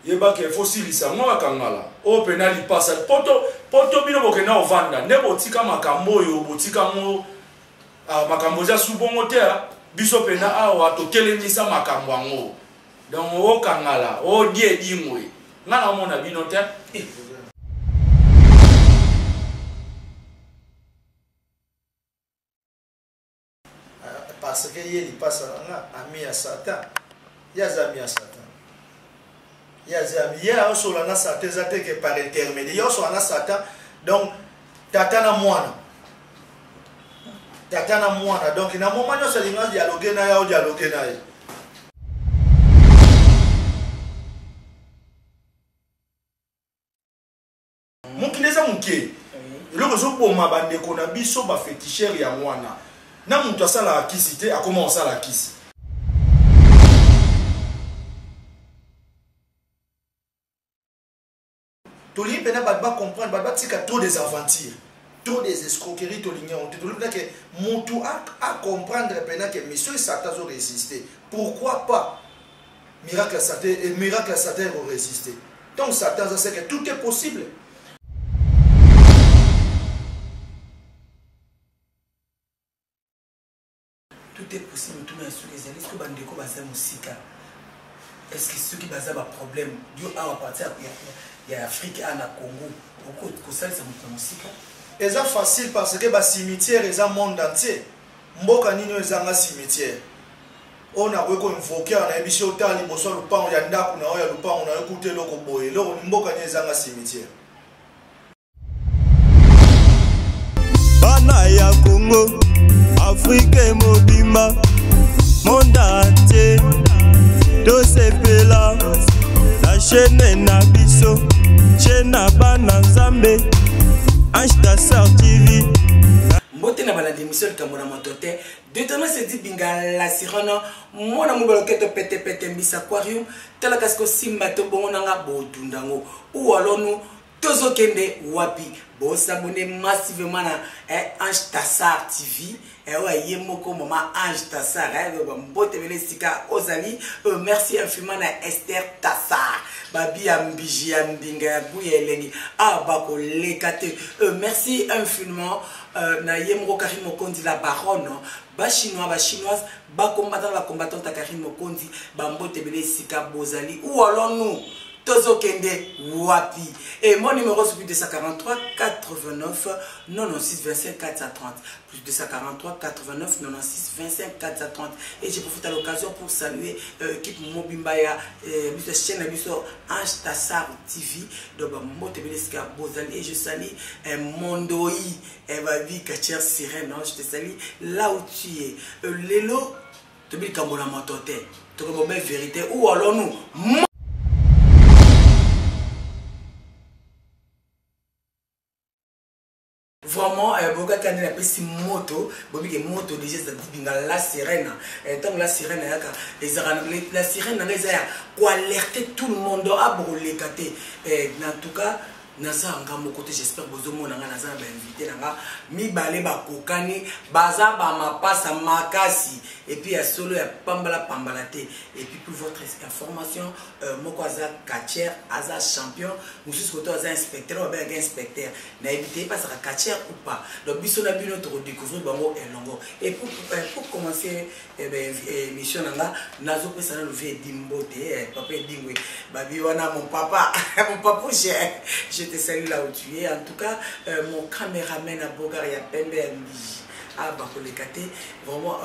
yeba ke fosilisa ngwa kangala o penali pasa poto bino bokena ovanda ne botika makambo yo botika ngo makambo za subongo te biso pena awa to kelemisa makambo ngo donc o kangala o die dimwe ngana mona bino te parce que il passe ami à Satan il y a amis à Satan il y a amis il y a sur la Satan que par intermédiaire il y a sur la Satan donc tatana mwana donc na moment no salinga dialoguer na ya dialoguer na ye mukileza muke eloko zoboma bandeko na biso ba féticheur ya mwana na muntu asala akisi te akoma osala akisi toli pena ba comprendre ba tika trop des aventures trop des escroqueries tolinga on te toli que muntu a comprendre pena que monsieur Satan a résisté pourquoi pas miracle Satan et miracle Satan a résisté donc Satan ça sait que tout est possible. Tout est possible, tout le monde est-ce que bandeko baza musika? Est-ce que ceux qui baza ba problème dio a partir ya Afrique na Congo beaucoup de ça ça musika? C'est facile parce que ba cimetière est un monde entier. Mboka nino ezanga cimetière. On a ko invoquer na ebiso tali boso lupango ya ndaku na oya lupango na ekute loko boye. Loko mboka ni ezanga cimetière. Bana ya Congo Afrique mobima monde entier tosepela la chaîne na biso chaîne na bana nzambe H-Tassar TV mbote na bala démission kamona motote détournement se dit binga la sirene mona mobaloketo pete mbisa aquarium tala kasko simba to bongo nanga bodundango ou alors nous tozo kende wapi bo s'abonner massivement na H-Tassar TV et ouais yemoko maman H-Tassar mbote bele sika ozali merci infiniment na Esther Tassar babi ambiji ambinga ya buya elengi bako lekate merci infiniment na yemoko Karim Mokondi la baronne ba chinoise ba combattante Karim Mokondi ba mbote bele sika bozali ou alors nous Tozo Kende Wapi. Et mon numéro c'est plus 243 89 96 25 430. Plus 243 89 96 25 430. Et j'ai profité à l'occasion pour saluer l'équipe Mobimbaya, la chaîne H-Tassar TV. Donc, et je salue Mondoi, Evavi Kacher Sirène. Je te salue là où tu es. Lélo, tu es comme la motote. Tu es une vérité. Ou alors nous. Vraiment, boga quand il a pris moto, bobi que moto déjà ça dit binga la sirène. Tant la sirène la sirène n'a quoi alerter tout le monde à brûler katé. En tout cas, naza anga mon côté j'espère bozo mon anga naza ba invité nanga mi balé ba kokani baza ba mapasa makasi et puis à solo ya pambala te et puis pour votre information moko aza catcher aza champion mususu koto aza inspecteur ou bien inspecteur na éviter pas ça catcher ou pas donc biso na bino to découvrir bango elongo et pour commencer émission nanga nazo pesa na lever dimbote papa dingwe babi wana mon papa je te salue là où tu es. En tout cas, mon caméraman à Bogaria Pembe Mbiji à Bakolekate. Vraiment,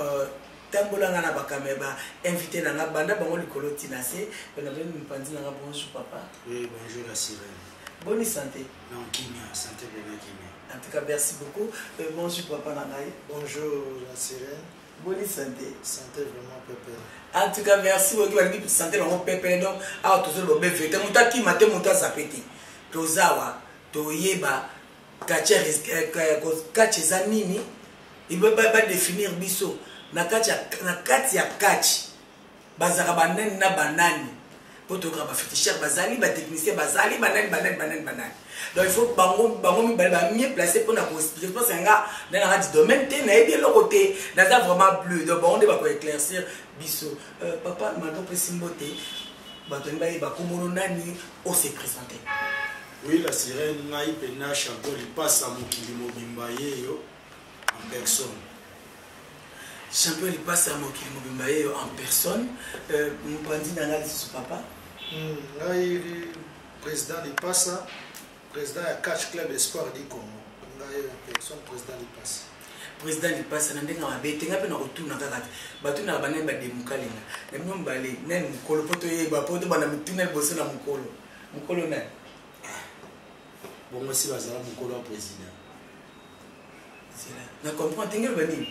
Tambolanga na Bakameba, invité dans la bande, bango likolo tinase. On avait une pandine dans la bonjour papa. Oui, bonjour la sirène. Bonne santé. Non, Kimia, santé bonne Kimia. En tout cas, merci beaucoup. Bonjour papa Nanaï. Bonjour la sirène. Bonne santé. Santé vraiment pépé. En tout cas, merci beaucoup. Santé vraiment pépé. Donc, tout le monde est vérité. Mouta qui m'a monté zapeti. Tozawa, Toyeba, Kacheza nini, il ne peut pas définir biso. Nakati ya kachi, bazaka banane na banane. Photographe, féticheur, bazali, technicien, bazali, banane. Donc il faut bango mieux placé pour la expliquer. Je pense que c'est un gars dans le domaine, il y a bien le côté, il y a vraiment bleu. Donc on va éclaircir biso. Papa, m'a donné simboté. bato ngai bakomolo nani on s'est présenté. Oui, la sirène ngai pena champion Lipasa mokili mobimba yeyo en personne. Champion Lipasa mokili mobimba yeyo en personne. Mbandi nanga lisu papa. Ngai président Lipasa, président ya Catch Club Espoir du Congo. Ngai en personne président Lipasa. Président Lipasa na ndenga mabete ngape na otuna kaka batu na bana ba demukalenga na myombale nani mukolo poto yeba poto bana mituna liboso na mukolo na bon moi si bazala mukolo wa président c'est là na comprendre ngel bani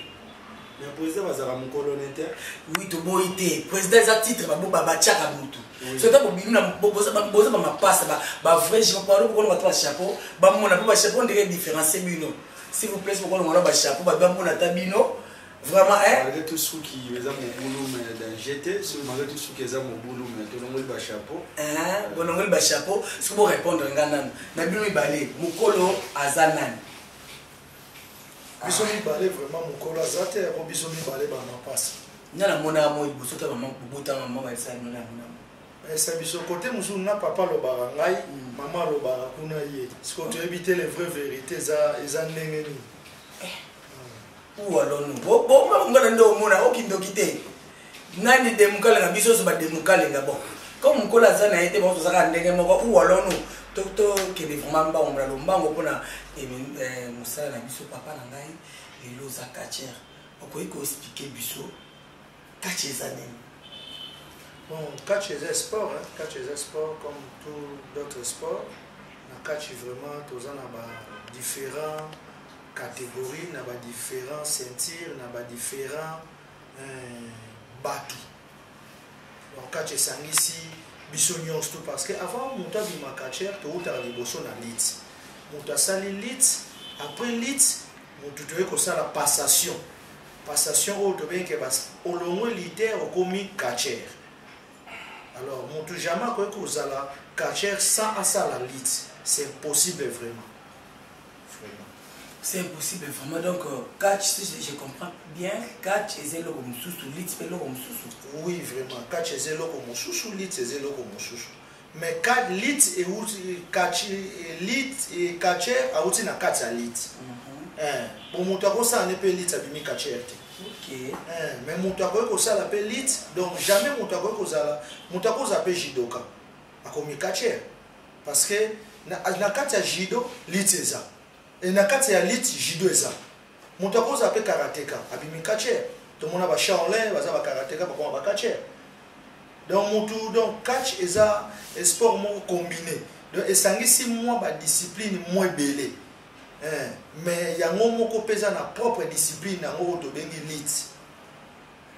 mais président bazala mukolo nete oui to boité président za titre ba bo ba chaka mutu c'est ta bobinu na boza ba mapasa ba vrai je parle pour qu'on va chapeau ba mona ba chapeau ndenge différencier bino. S'il vous plaît, pourquoi on a un chapeau, on a tabino. Vraiment, hein? Malgré tout ce qui est mon boulot, mais dans GT, malgré tout ce qui est mon boulot, mais tout le monde a un chapeau. Hein? Bon, on a un chapeau. Si vous répondre, Nabino Balé, Mukolo Azanan. Bisomi Balé, vraiment, Mukolo Azate, Bisomi Balé, ma passe. Nana Mona, moi, Boussota, maman, Bouta, maman, elle s'est amenée. C'est biso côté musuna papa lo barangai maman lo barakuna ye ce qu'on doit éviter les vraies vérités za ndengeni ou alors nous bon ngala ndo mona okindo kite nani demukala na biso so ba demukala nga bon comme mukola za na été bon to saka ndenge moko ou alors nous to ke de vraiment ba omla lo mbango pona musala na biso papa na ngai lelo za kacher okoyi ko expliquer biso kacher za nini. Bon, catch est un sport, hein. Catch est un sport comme tous d'autres sports. Le catch vraiment, tous en a différentes catégories, n'a pas différents ceintures, n'a pas différents bateaux. Donc catch est sang ici, bisognos tout parce que avant mon temps de ma catcher, tu as les bossons à lit. Mon temps sali lit, après lit, mon tout est comme ça la passation. Passation au bien que parce au long liter au commis catcher. Alors, mon tout jamais que vous allez catcher sans la lit. C'est impossible vraiment. C'est impossible vraiment. Donc, catch, si je comprends bien, catch est le comme sous lit, c'est le comme sous. Oui, vraiment. Catch est le comme sous lit, c'est le comme sous. Mais catch lit et où catch lit et catcher a aussi na catch à lit. Pour mon tout ça on peut lit ça bimi catcher. Ok. Mais mon taco ko ça l'appelle lit donc jamais mon taco ko ça mon taco ça appelle judoka a comme catcher parce que na kati judo lit c'est ça et na kati ya lit judo ça mon taco ça appelle karatéka abimi catcher tout le monde va Shaolin va ça va karatéka pas va catcher donc mon tout donc catch est ça sport mon combiné donc et ça si moi ba discipline moins belé. Mais il y a un moment qui pèse na propre discipline na ngo to bengi lit.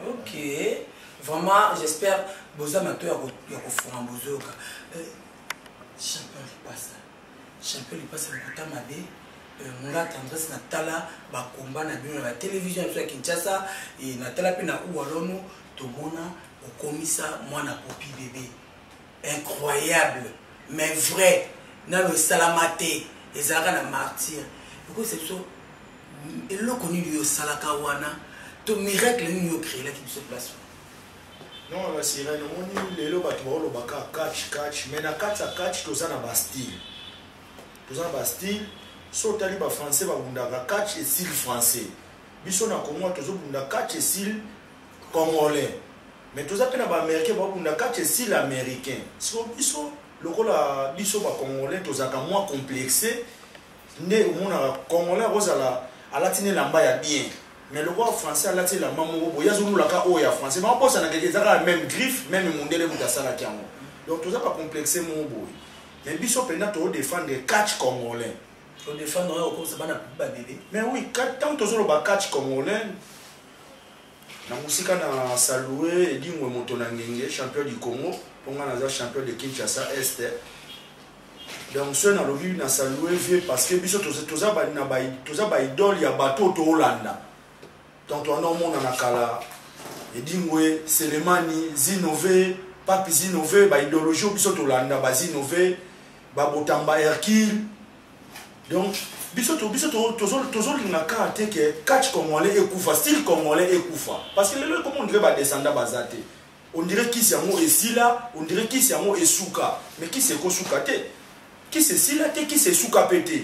Ok, vraiment j'espère boza mato ya ko fona bozoka. Champion Lipasa kota mabe nga tendresse na tala ba combat na bino na télévision sur Kinshasa et na tala pe na uwalono to mona o komisa mwana popi bébé. Incroyable mais vrai na le salamate. Les arabes martyrs. Pourquoi c'est ça? Et le connu du Salakawana, tout miracle nous créé là qui se place. Non, la sirène, on dit les lots battements, le baka catch, mais na catch, tous en Bastille. Tous en Bastille, sauf taliba français, ba catch et style français. Biso na Congo, tous bunda catch et style congolais. Mais tous après na ba américain, bunda catch et style américain. So biso lokola biso ba congolais tozaka moins complexé né au monde congolais rozala alatine lamba ya bien mais le roi français alatine lamba moko boya zulu laka o ya français mais on na quelque ezaka même griffe même mondele mutasala kiango donc tozaka complexé mon boy mais biso pena to défendre catch congolais to défendre au cause bana ba bébé mais oui tant tozolo ba catch congolais na musika na saluer edingwe moto na ngenge champion du Congo pour moi naza champion de Kinshasa Est donc ceux na lobi na saluer vieux parce que biso toza ba idole ya bato to Hollanda donc on a mona na kala edingwe Selemani Zinové Papi Zinové ba idéologie biso to Hollanda ba Zinové ba Botamba Hercule donc biso na karte que catch congolais ekufa style congolais ekufa parce que le comment on dirait ba descendant bazate on dirait kisi yango esila, on dirait kisi yango esuka, mais kisi ekosuka te, kisi esila te, kisi esuka pete.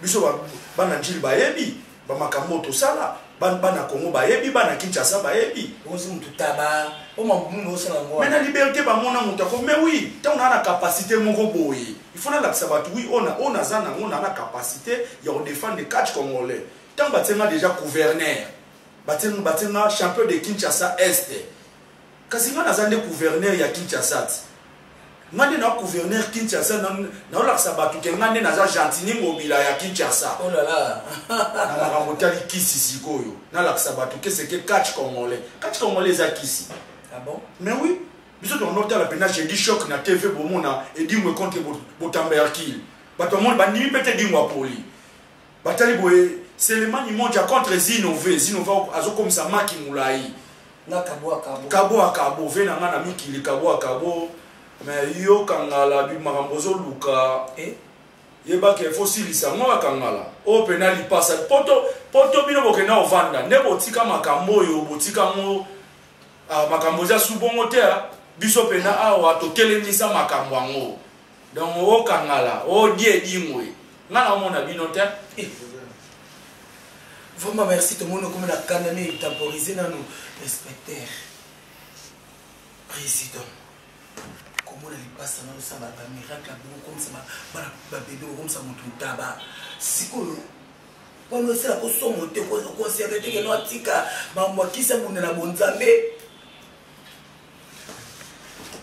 Biso bana njili bayebi, ba makambo to sala, bana Congo bayebi, bana Kinshasa bayebi. Ozi mutu taba, o mabumu osala ngo. Mais na liberté ba mona mutako, mais oui, tant on a la capacité moko boye. Il faut la sabatu oui, on a zana, on a la capacité ya on défendre les catch congolais. Tant batenga déjà gouverneur, batenga champion de Kinshasa Est. Kasi nga nazande gouverneur ya Kinshasa. Ngande na gouverneur Kinshasa na la sabatu ke ngande naza Gentini Mobila ya Kinshasa. Oh là là. Na makamotali kisi sikoyo. Na la sabatu ke c'est que catch congolais. Catch congolais za kisi. Ah bon? Mais oui. Biso to nota la pena j'ai dit choc na TV bomona et dit moi contre Botamberkil. Bato mon ba ni pete di moi poli. Batali boye c'est le man mondia contre Zinové azo comme ça maki mulai. Na kabo akabo vena ngana mikili kabo akabo mais yo kangala bi makambozo luka yeba ke fossili sa moi kangala o penali passa poto bino bokena ovanda ne botika makambo yo botika mo makamboza subongo te biso pena awa to kelemisa makambo ango donc o kangala o die dimwe ngana mona bino te. Vraiment merci tout le monde comme la canane temporisé dans nous respecter président comment il passe dans ça ba miracle comme ça ba bébé comme ça mutu taba siko quand on sait la koso monter ko conserver que no atika ba mwakisa bune na bonzambe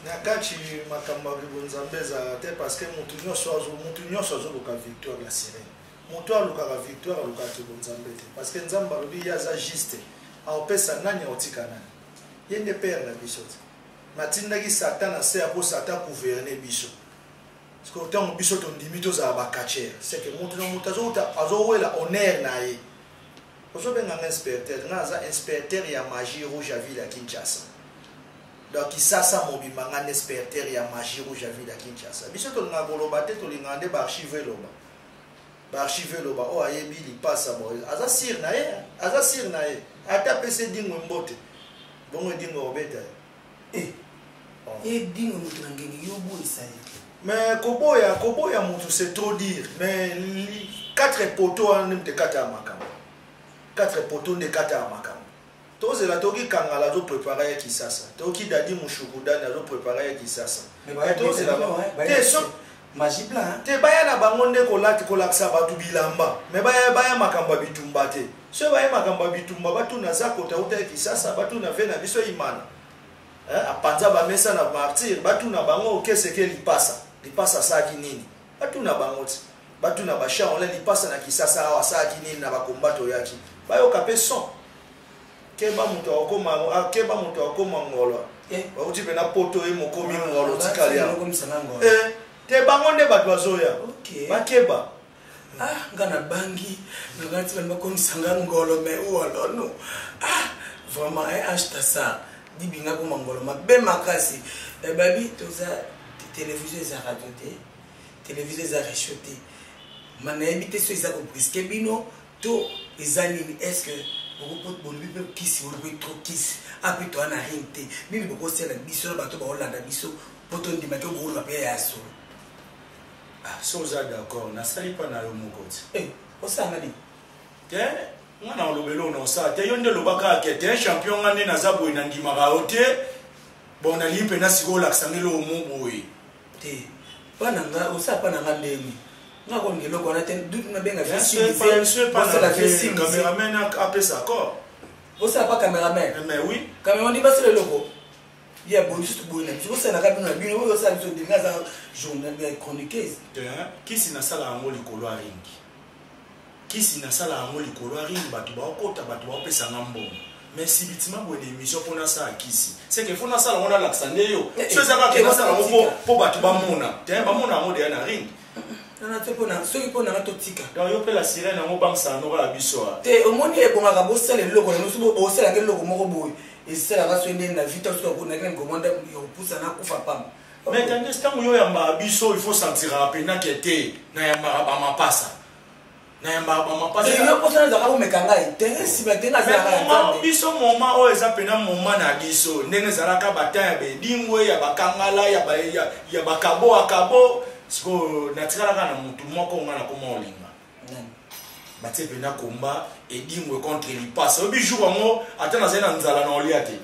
na kati makamba bonzambe za te parce que mutu nyoso azo loka victoire la sirène. Moto alukaka victoire alukaka bonzambe te parce que nzamba lobi yaza juste aopesa nani otika nani yende père na biso matindaki satan na se apo satan gouverner biso parce que autant biso to ndimi to za ba catcher c'est que moto na moto azo wela honneur na ye ozo benga inspecteur na za inspecteur ya magie rouge à ville à Kinshasa donc isasa mobimba nga inspecteur ya magie rouge à ville à Kinshasa biso to na goloba te to lingande ba archiver loba archiver loba o ayebi li passa boy aza sir na ye ata pese dingo mbote bongo dingo obeta dingo mutu ngenge yo boisa mais koboya mutu c'est trop dire mais 4 poteaux en de kata makamba 4 poteaux de kata makamba toze la toki kangala zo préparer ki sasa toki dadi mushukuda na zo préparer ki sasa mais toze la te so magie blanc te baya na bango nde kolakisa batu bilamba me baya makamba bitumba te so baya makamba bitumba batu na za kota uta kisasa batu na vena biso imana apanza ba mesa na martyr batu na bango okeseke lipasa saki nini batu na bango ti batu na basha on li passa na kisasa awa saki nini na bakombato yaki bayo kape son keba muto akoma ngolo ba uti pena poto e mokomi ngolo tikali ya te bango nde bato bazoya bakeba ngana bangi ngati bana bakomisanga ngolo me uolono vraiment acheta ça dibinga ko mangolo mabe makasi babi toza télévision za radio te télévision za rechoté mana ebité so isa ko briske bino to ezanini est-ce que beaucoup bon bipe kisi ou le trop kisi après toi na rinte bibi boko sela biso bato ba Hollande biso poto ndima ke bolo ba ya so soza d'accord na sali pa na yo mokoti osanga ni te ngana olobelo na osa te yo nde lobaka ke te champion ngane na zabo na ndima ga ote bon na limpe na siko la sangelo omuboy te pana nga osa pana ngandeni ngako ngelo kona te dut na benga fisi cameraman apesa ko osa pa cameraman mais oui cameraman di basile loko ya bon juste bon na so na kabino na bino oyo sa biso dinga za journal ya chroniqueuse kisi na sala ngo likolo aringi kisi na sala ngo likolo aringi batu ba okota batu ba opesa ngambo mais si bitima bo de émission pona sa kisi c'est que faut na sala ngona laksande yo so za ka na sala ngo po batu ba mona te ba mona ngo de na ringi na te pona so ki pona na totika donc yo pe la sirène ngo bangsa no ka biso te omoni e bonga ka bo sala loko na so bo sala ngelo loko moko boy et c'est la race de la vite sur pour na commande yo poussa na kufa pam mais quand est-ce que yo ya mabiso il faut sentir apena que te na ya mapasa na yamba bamapasa yo posana zaka bomekanga ite si batenga zaka biso moment oyo eza pena moment na biso ndenge ezalaka bata ya bedingwe ya bakangala ya bakabo akabo siko natikalaka na mutu moko nga na koma olinga batie pena komba edingwe contre lipasa obi jour yango ata nazali na nzala na olia te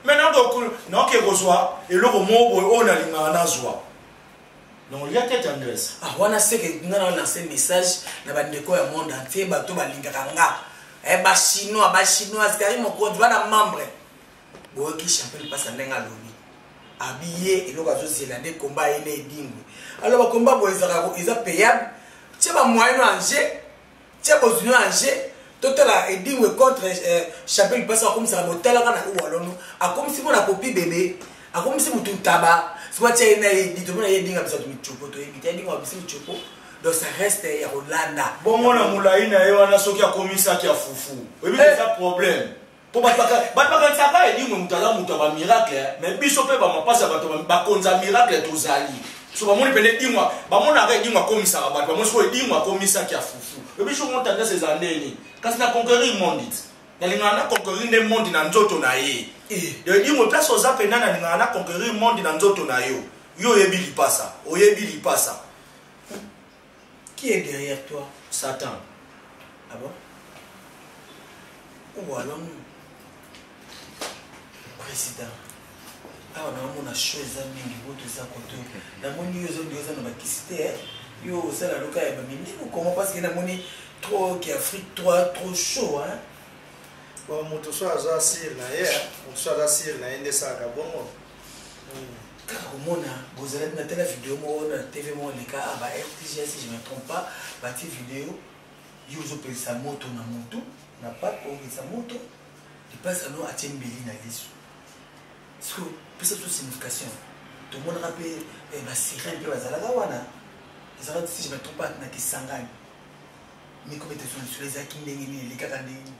maintenant naoke kozwa eloko moko boye oyo nalingaka nazwa donc il y a tête Andrés wana seke nga na lancer message na bandeko ya monde entier bato balingaka nga ba chinois kari moko bana membre boki champion pasa ndenga lobi abiye eloko azozela nde combat ene edingwe alors ba combat boye eza payable tie ba moyen en jeu tie besoin en jeu totala edingwe contre champion pasa comme ça motala kana uwalono akomisi bona popi bébé akomisi mutu taba soit tu es dit tout dinga bisa tu chopo to eviter dinga bisa chopo donc ça reste ya Rolanda bon mona mulaina ye wana soki akomisa ki afufu oui c'est ça problème pour bataka saka edingwe mutala mutaba miracle mais biso pe ba mapasa bato ba konza miracle tozali so ba moni pele dingwa ba mona ka edingwa komisa ba bato ba moni so edingwa komisa ki afufu et biso on tanda ces années kasi na conquérir monde na conquérir le monde na nzoto na ye de dire mo place aux apena na conquérir monde na nzoto na yo yebi lipasa oyebi lipasa qui est derrière toi Satan ah bon ou alors président ah on a chose mingi boto ça côté na moni yo zo na bakisite yo ça la loka ya bamindi comment parce que na moni trop qui Afrique trop chaud hein bon moto so aza sir na ye moto so aza sir na ye nde salaka bongo kaka komona bozalaki na tela video moko na tv moko leka ba RTG si je me trompe pas bati video yo ozopelisa moto na moto na pape ongisa moto lipasi ano atie mbeli na liso so pesa to signification tomonaka mpe basirene mpe bazalaka wana ezalaka si je me trompe pas na kisangani mikometeso lisolo ezalaki ndenge nini elekaka ndenge.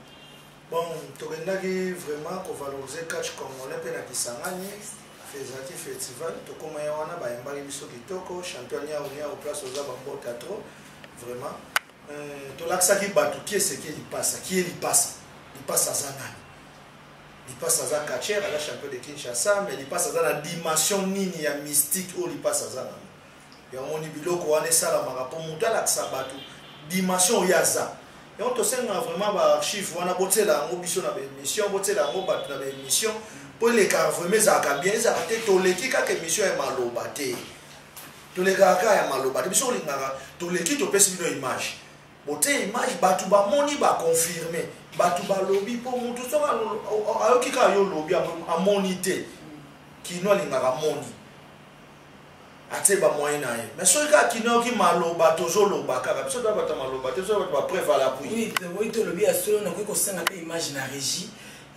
Bon, tokendaki vraiment kovaloriser catch congolais mpe na Kisangani fezaki festival tokomaya wana bayembaki biso kitoko champion nyao place oza bambota trop vraiment tolakisaki bato ki eseki lipasa lipasa aza nani lipasa aza catcher aza champion de Kinshasa mais lipasa aza na dimension nini ya mystique oyo lipasa aza nani yamoni biloko wana esalamaka mpo moto alakisa bato dimension oyo aza donc to senga vraiment ba archive wana botela ngo biso na émission botela ngo bato na émission pour les cas vraiment ça ka bien ça te toleki ka émission ya maloba te toleka ka ya maloba te biso lingaka toleki to pesi bino image bote image bato ba moni ba confirmer bato ba lobby pour mutu so ayoki ka yo lobby a monité kino lingaka moni ate ba moyen na ye mais so ka kino ki maloba tozoloba kaka biso ba bata maloba te so ba prévala pour oui to lobby a solo na ko senga pe image na régie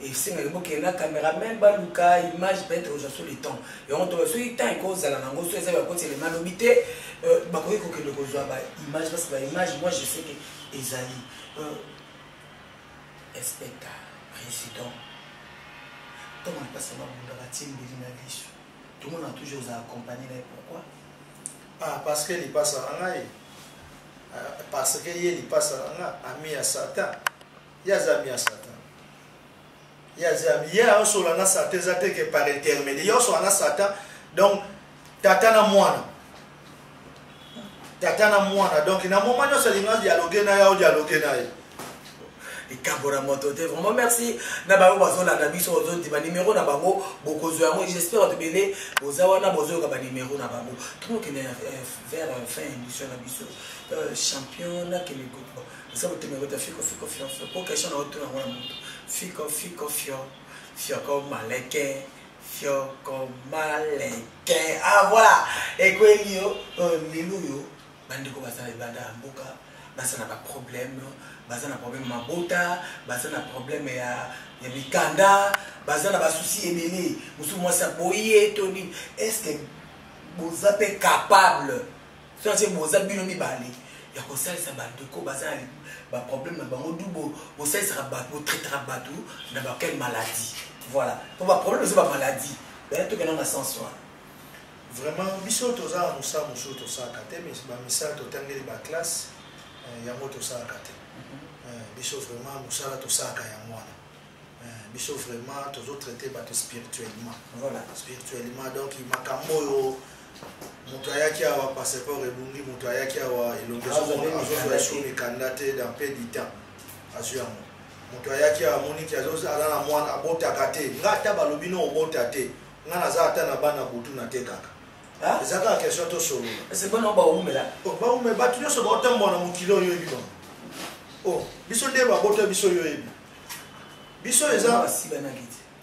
et senga ko ke na cameraman ba luka image peut-être aujourd'hui le temps et on to so temps ko zala na ngo so eza ba ko tele malobi te ba ko ke le ko zwa ba image parce que ba image moi je sais que ezali inspecteur président comment passe ma bunda ba timbeli na liso. Tout le monde a toujours accompagné. Pourquoi? Ah, parce que il passe à Angaï. Parce qu'il passe à Ami à Satan. Il y a des amis à Satan. Il y a des amis. Il y a aussi un Satan qui est par intermédiaire. Il y a aussi un Satan. Donc, Tatana Moana. Tatana Moana. Donc, il y a un moment où il y a dialogué. Et Kabora Motote, vraiment merci. Nabango bazola na biso ozo ba numéro na bango bokozo yango j'espère te bele bozawana bozo ka ba numéro na bango. Tout que vers fin émission na biso championnat que les groupe. Ça vous te mérite fiko pour question na retour na moto. Fiko comme maleke comme maleke. Ah voilà. Et quoi yo liluyo bandiko basala banda mboka basa na ba problème. Baza na problème mabota, baza na problème ya mikanda, baza na ba souci ebele. Musu moi ça boye toni. Est-ce que vous êtes capable? Ça c'est vous êtes bino mibale. Ya ko salisa bandeko baza ba problème na bango dubo, vous salisa ba vous traitera batou na ba quelle maladie. Voilà. Pour ba problème c'est ba maladie. Ben to que non ascension. vraiment biso toza musala mosusu tosalaka te mais bamisala totangeli baklasse yango tosalaka te biso vraiment mosala tosalaka yango wana biso vraiment tozotraite bato spirituellement spirituellement donc makambo oyo moto ayaki awa passeport ebungi moto ayaki awa elongi azozwa esu mikanda te dans peu du temps azwi yango moto ayaki awa moniki aza na mwana abotaka te nga ata balobi no obota te nga naza ata na bana butu na te kaka eza kaka question tosolola baume bato nyonso baotambola na mokili oyo oyebi bango biso nde babota biso oyo oyebi biso eza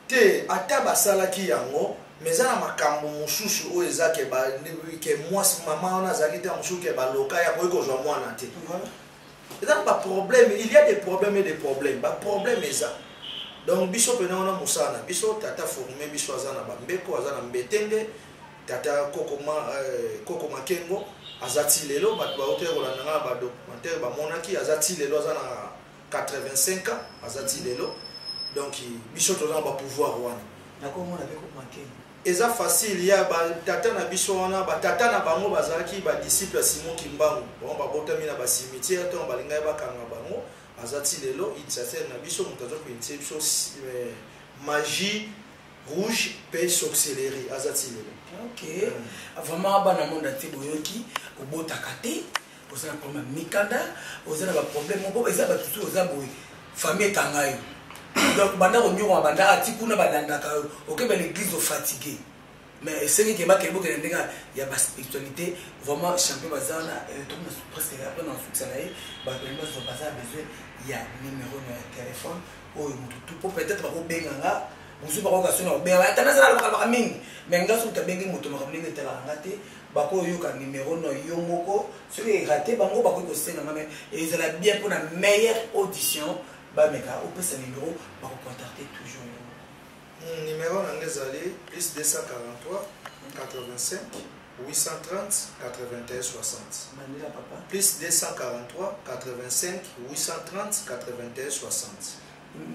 te ata basalaki yango mais eza na makambo mosusu oyo eza ke mwasi mama wana azalaki te mosusu ke baloka ya koyi kozwa mwana te eza na baproblème il y a des problèmes et des problèmes baproblème eza donc biso mpena wana mosala na biso tata forme biso aza na bambeko aza na mbetenge tata koko makengo aza ti lelo bato baotere kolanda nga na badocumentaire bamonaki aza ti lelo aza na 85 ans aza ti lelo donc biso toza na bapouvoir wana eza facile ya batata na biso wana batata na bango bazalaki badisciple ya Simon Kimbangu bango babotami na basimitiere ntongo balingai bakanga bango aza ti lelo initiateur na biso moto azokoinitie biso magie rouge mpe sorcellerie aza ti lelo ok vraiment bana monde te boyoki obotaka te oza na problème mikanda oza na baproblème moko eza bato so oza boye famille ekanga yo donc banda konyongo banda ati kuna badandaka okeba l'église fatigué mais c'est que bakelo ke ndenga ya ba spiritualité vraiment champion bazana tout presque après dans succès là ba vraiment so baza besoin ya numéro de téléphone oyo mutu pour peut-être ba ko benganga musu ba ko ka sona benga atana za ba mingi mais ngaso tabengi mutu makamlinga tela ngate ba ko yo ka numéro no yo moko ce qui est raté bango ba ko senga mais ils ont bien pour la meilleure audition. Bameka, on peut ce numéro, on va contacter toujours. Numéro d'Angezali, plus 243 85 830 81 60. Manila papa. Plus 243 85 830 81 60.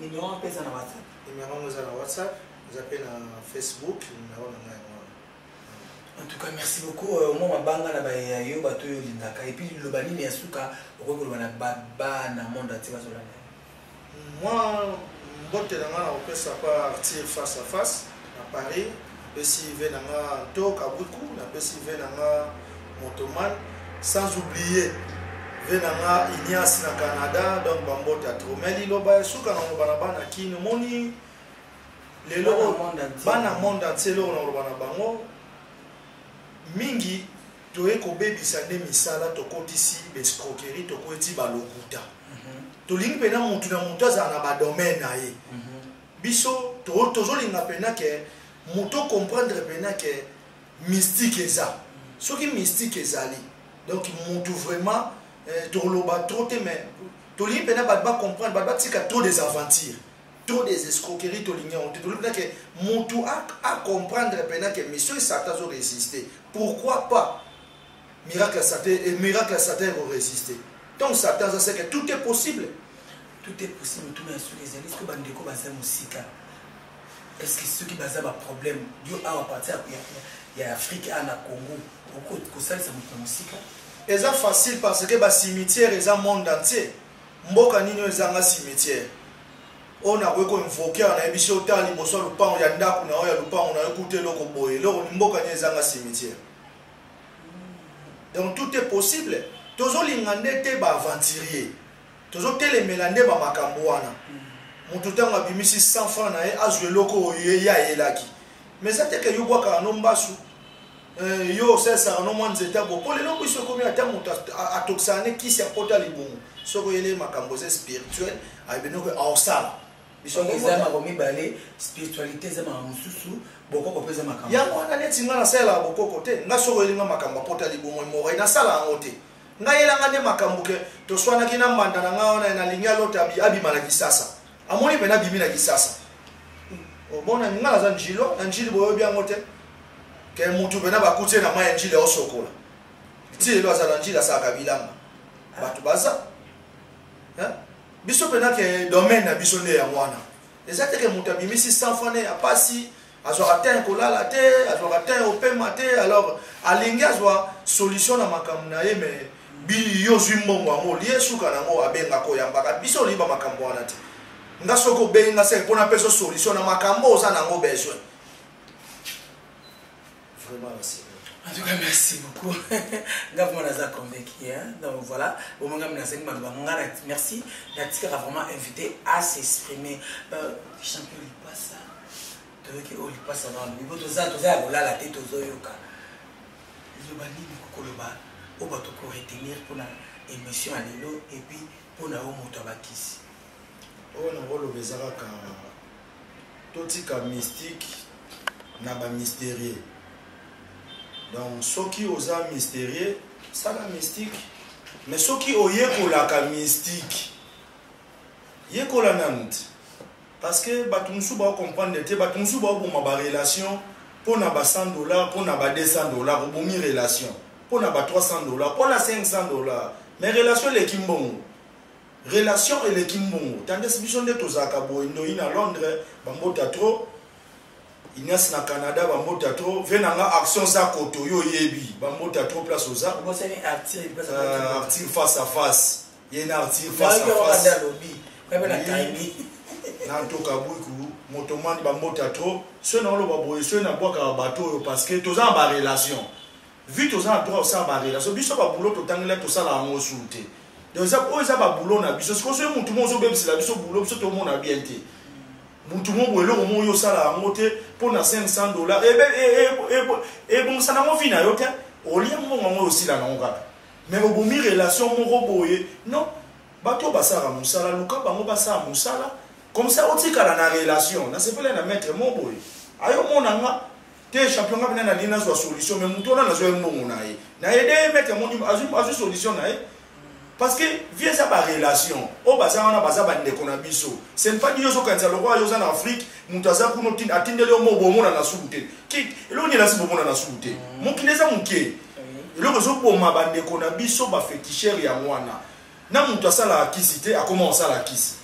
Numéro on peut ça dans WhatsApp. Numéro nous a dans WhatsApp, vous appelez dans Facebook, numéro dans en tout cas, merci beaucoup. Moi, ma banga na ba yo bato yo lindaka et puis le bani ni asuka okoko na baba na monde atiba zola. Moi, je suis partir face à face à Paris. Je suis venu à Tok, à Boukou, je suis venu à Motoman, sans oublier venanga Ignace na Canada, donc Bambota trop. Mais il y a souka na bana qui nous moni les lots bana monde entier lo na bana bango mingi toye ko baby sande misala to kotisi escroquerie to ko ti balokuta. Tolingi pena mutu na mutu aza na ba domaine na ye biso tozolinga pena ke mutu comprendre pena ke mystique eza soki mystique ezali donc mutu vraiment toloba trop te mais tolingi pena ba comprendre ba tika trop des aventures trop des escroqueries tolingi on tolingi pena ke mutu a comprendre pena ke mission Satan zo résister pourquoi pas miracle Satan et miracle Satan va résister. Donc Satan, ça c'est que tout est possible. Tout est possible, tout est sur les églises. Est-ce que Bandeko Baza Moussika? Est-ce que ceux qui basent un problème, Dieu a à partir il y a Afrique, il y a Congo, beaucoup de ça, ça me Moussika. Et c'est facile parce que le cimetière est un monde entier. Mboka nini est un cimetière. On a invoqué, on a ébiché au temps, il y a le pan, il y a ndaku, on a écouté le koboye. Mboka nini est un cimetière. Donc tout est possible. Tozo lingande te ba aventurier tozo telemela nde ba makambo wana mutu tanga bimisi 100 francs na ye azwe loko ya yelaki mais ça te que yo bwaka no mbasu yo sesa no mwanzeta bo pole loko iso komi ata mutu atoksane kisi apota libungu soko yele makambo ze spirituel ayebeno ko awsala biso ngezama ko mibale spiritualité za mamususu bokoko peza makambo ya mwana neti ngana sala bokoko te ngasoko yelinga makambo apota libungu mo ina sala ngote ngayela ngane makambuke to swana kina mbanda na ngaona na linya lotabi abima na kisasa amoni pena bimi na kisasa obona ngala za njilo na njili boyo bya ngote ke mutu pena bakutse na maya njili osokola ti lo za njili sa kabilanga batu baza biso pena ke domaine na biso ne ya mwana ezate ke mutu abimi 600 francs apasi azwaka te kolala te azwaka te opema te alors alingi azwa solution na makambo na ye mais biyo zwi mbongo yango lie suka nango abengaka oyambaka biso oliba makambo wana te nga soki obengi nga se mpona peso solution na makambo oza nango besoin vraiment merci. En tout cas, merci beaucoup. Donc voilà, merci. Natika a vraiment invité à s'exprimer. Champion, il passe ça. Il passe ça dans le niveau. Tout ça, la tête aux yeux. Le bani du Kokoloba, au bateau pour retenir pour l'émission à l'élo et puis pour la motabakis. Oh, on a le bezaraka. Totika mystique, naba mystérieux. Donc, ceux qui osent mystérieux, ça la mystique. Mais ceux qui osent la mystique, ils ont la nante. Parce que batumsu ba comprendre te batumsu ba pour ma relation pour na ba $100 pour na ba $200 pour mi relation pour na ba $300 pour na $500 mais relation les kimbongo relation et les kimbongo tandis que biso ndeto zaka boindo ina Londres bambota trop Ignace na Canada bambota trop venanga action za koto yo yebi bambota trop place oza article face à face il y a un article face à face nantoka buku motomandi bambota trop ceux na lo baboye ceux na boka bateau parce que toza ba relation vite toza droit ça ba relation biso ba boulot totangela to sala ngo souté donc ça oza ba boulot na biso ce que ce mutu mo zo bebisela biso boulot biso to mona bien te mutu mo boelo mo yo sala ngo te pour na $500 et bon ça na mo vina yo te au lieu mo ngo aussi la ngo kaka mais au bomi relation mo roboye non bato basara musala luka bango basara musala comme ça on tika na relation na sepela na mettre mon boy ayo mona nga te champion nga na lina zo solution mais muto na zo mbongo na ye na aider mettre mon azu solution na ye parce que via ça ba relation o baza wana baza ba ndeko na biso c'est pas dire zo kanza lo kwa yo za na Afrique muto aza kuno tin atindele mo bomona na subute ki lo ni la sibo mona na subute mo kineza muke lo zo boma ba ndeko na biso ba féticheur ya mwana na muto asala akisite akoma osala akisi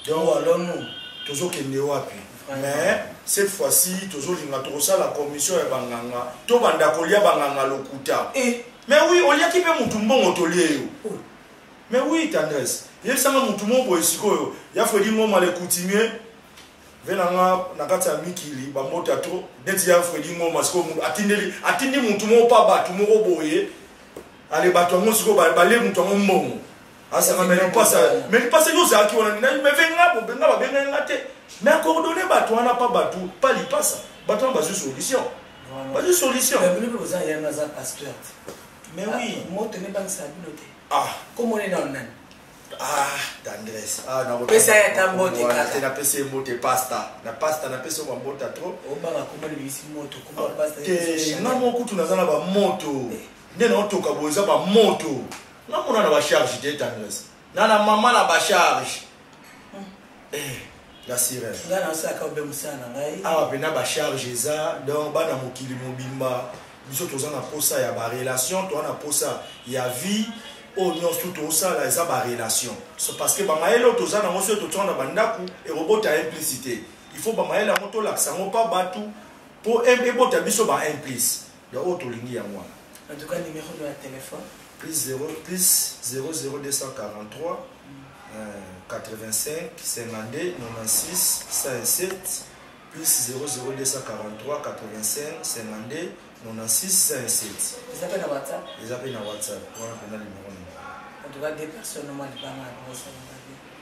donc alors nous toujours kende wapi mais cette fois-ci toujours linga tosa la commission ya banganga to banda kolia banganga lokuta mais oui on lia kipe mutu mbongo tolie yo mais oui tendresse yeb sanga mutu mo boy sikoyo ya fodi ngoma le coutumier venanga na kati ya mikili ba mota to deti ya fodi ngoma siko atindi mutu mo pa batu mo boye ale batu mo siko ba le mutu mo mbongo asa mais il passe nous ça qui on a mais venga benga ba benga ngate mais coordonner bato wana pas bato pas li passe bato ba solution pas de solution mais vous avez un pasteur mais oui moi tenez pas ça biloté comment on est dans nan d'Andrés na pesa ya tambote kata na pesa mote pasta na pesa wa mbota trop o banga comment le bisi moto comment pasta na mo kutu na zana ba moto ndena otoka boza ba moto na mona na ba charge de Tangres na mama na ba charge la sirène ngana saka obe musana ngai pena ba charge za donc bana mokili mobimba biso toza na posa ya ba relation to na posa ya vie o nyos tout ça la za ba relation c'est parce que ba maelo toza na moso to tsona bandaku et robot a implicité il faut ba maela moto la sango pas batu pour ebota biso ba implice de auto lingi ya mwana en tout cas numéro de téléphone plus 00243 85 52 96 107 plus 00243 85 52 96 107. Ils appellent à WhatsApp. Ils appellent à WhatsApp. On a le numéro. En tout cas, des personnes normales pas mal.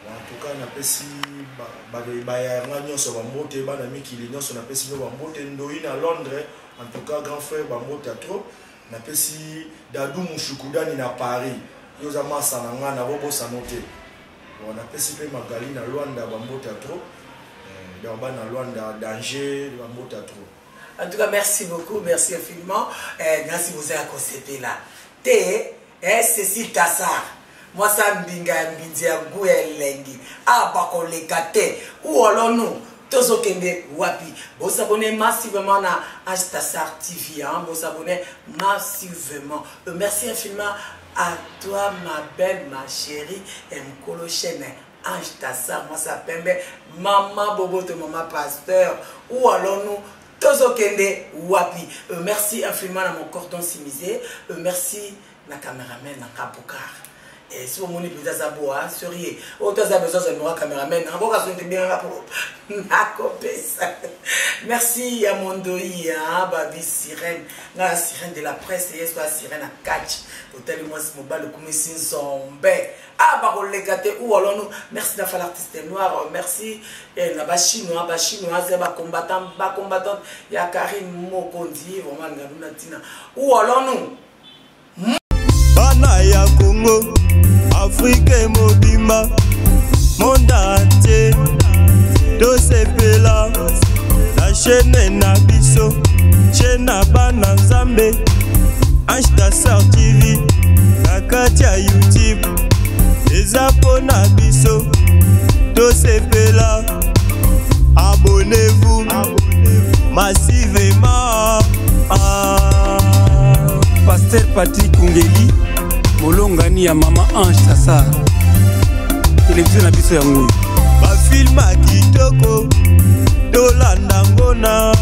En tout cas, on a si Bayaragnon sur Bambote, Banami Kilignon, on a si Bambote Ndoïne à Londres. En tout cas, grand frère Bambote à trop. On a si Dadou Mouchoukoudan à Paris. Nous avons Sananga, na Bobo Sanote. On a si Magaline à Luanda, Bambote à trop. Dans Luanda, danger, Bambote à trop. En tout cas, merci beaucoup, merci infiniment. Merci vous avez constaté là. T, Cécile Tassar. Moi, ça m'binga m'bindia gouelengi. Bako le kate. Ou alors nous, tous au Kende, wapi. Vous s'abonnez massivement à Tassar TV. Vous abonnez massivement. Merci infiniment à toi, ma belle, ma chérie, Mkolo Chene. Ange Tassar, moi ça pembe, maman Boboto, maman Pasteur, ou alors nous, Tozo Kende, Wapi. Merci infiniment à mon cordon simisé, merci na caméraman, na Kapokar. Et si vous m'avez dit que vous avez besoin de caméraman, merci à mon doi, Babi Sirène, la sirène de la presse, et la sirène à catch. Hôtel moi si mon bal comme si zombie. Ah bah on les gâte ou alors nous merci d'avoir l'artiste noir, merci et na ba chinois c'est ba combattant il y a Karim Mokondi vraiment ngabuna tina ou alors nous Bana ya Congo Afrique mobimba monde entier do sepela la chaîne na biso chaîne na bana Nzambe Ange Tassar TV nakati ya YouTube eza pona biso do sepela abonnez-vous massivement Pasteur Patrick Ngeli molongani ya mama Ange Tassar télévision na biso ya ngoi bafilma kitoko tolanda ngona